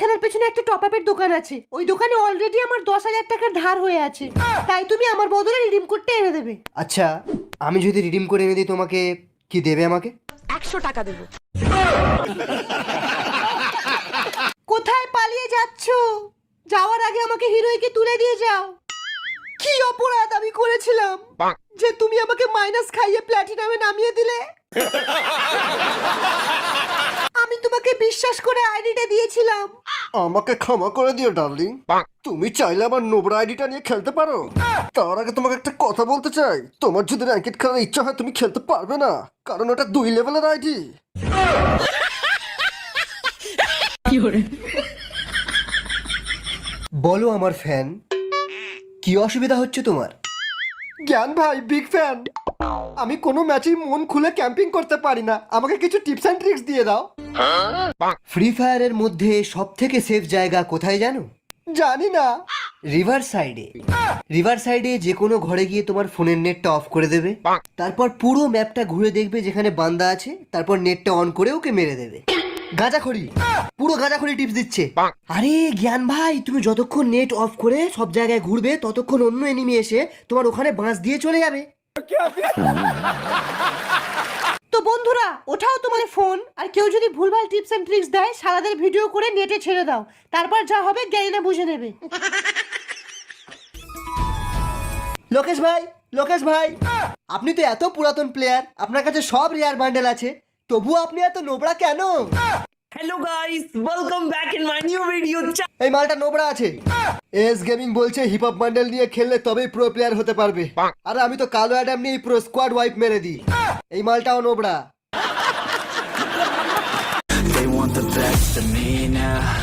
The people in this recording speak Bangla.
এখানের পেছনে একটা টপ আপের দোকান আছে, ওই দোকানে অলরেডি আমার 10,000 টাকার ধার হয়ে আছে, তাই তুমি আমার বদলে রিডিম কোডটা এনে দেবে। আচ্ছা, আমি যদি রিডিম করে এনে দিই তোমাকে কি দেবে আমাকে? 100 টাকা দেবো। কোথায় পালিয়ে যাচ্ছো? যাওয়ার আগে আমাকে হিরোইকে তুলে দিয়ে যাও। কি অপরাধ আমি করেছিলাম যে তুমি আমাকে মাইনাস খাইয়ে প্ল্যাটিনামে নামিয়ে দিলে? আমি তোমাকে বিশ্বাস করে আইডিটা দিয়েছিলাম। আমাকে ক্ষমা করে দিও ডার্লিং। তুমি চাইলে আমার নোবরা আইডিটা নিয়ে খেলতে পারো। তার আগে তোমাকে একটা কথা বলতে চাই, তোমার যদি র্যাঙ্কেট খেলার ইচ্ছা হয় তুমি খেলতে পারবে না, কারণ ওটা 2 লেভেলের আইডি। বলো আমার ফ্যান, কি অসুবিধা হচ্ছে তোমার? জ্ঞান ভাই বিগ ফ্যান। আমি কোনো ম্যাচেই মন খুলে ক্যাম্পিং করতে পারি না, আমাকে কিছু টিপস অ্যান্ড ট্রিক্স দিয়ে দাও। ফ্রি ফায়ারের মধ্যে সব থেকে সেফ জায়গা কোথায় জানো? জানি না। রিভার সাইডে। রিভার সাইডে যে কোনো ঘরে গিয়ে তোমার ফোনের নেটটা অফ করে দেবে, তারপর পুরো ম্যাপটা ঘুরে দেখবে যেখানে বান্দা আছে, তারপর নেটটা অন করে ওকে মেরে দেবে। গাঁজাখড়ি, পুরো গাঁজাখড়ি টিপস দিচ্ছে। আরে জ্ঞান ভাই, তুমি যতক্ষণ নেট অফ করে সব জায়গায় ঘুরবে ততক্ষণ অন্য এনিমি এসে তোমার ওখানে বাঁশ দিয়ে চলে যাবে। তো বন্ধুরা, ওঠাও তোমার ফোন, আর কেউ যদি ভুলভাল টিপস এন্ড ট্রিক্স দেয় সারাদের ভিডিও করে নেটে ছেড়ে দাও, তারপর যা হবে জ্ঞানীরা বুঝে নেবে। লোকেশ ভাই, লোকেশ ভাই, আপনি তো এত পুরাতন প্লেয়ার, আপনার কাছে সব রেয়ার বান্ডেল আছে, তবুও আপনি এত নোবরা কেন? Hello guys, welcome back in my new video. এই মালটা নোবরা আছে। এস গেমিং বলছে হিপ হপ বান্ডেল নিয়ে খেললে তবেই প্রো প্লেয়ার হতে পারবে। আরে আমি তো কালো অ্যাডাম নিয়ে পুরো স্কোয়াড ওয়াইপ মেরে দিই। এই মালটাও Nubra. They want the best of me now.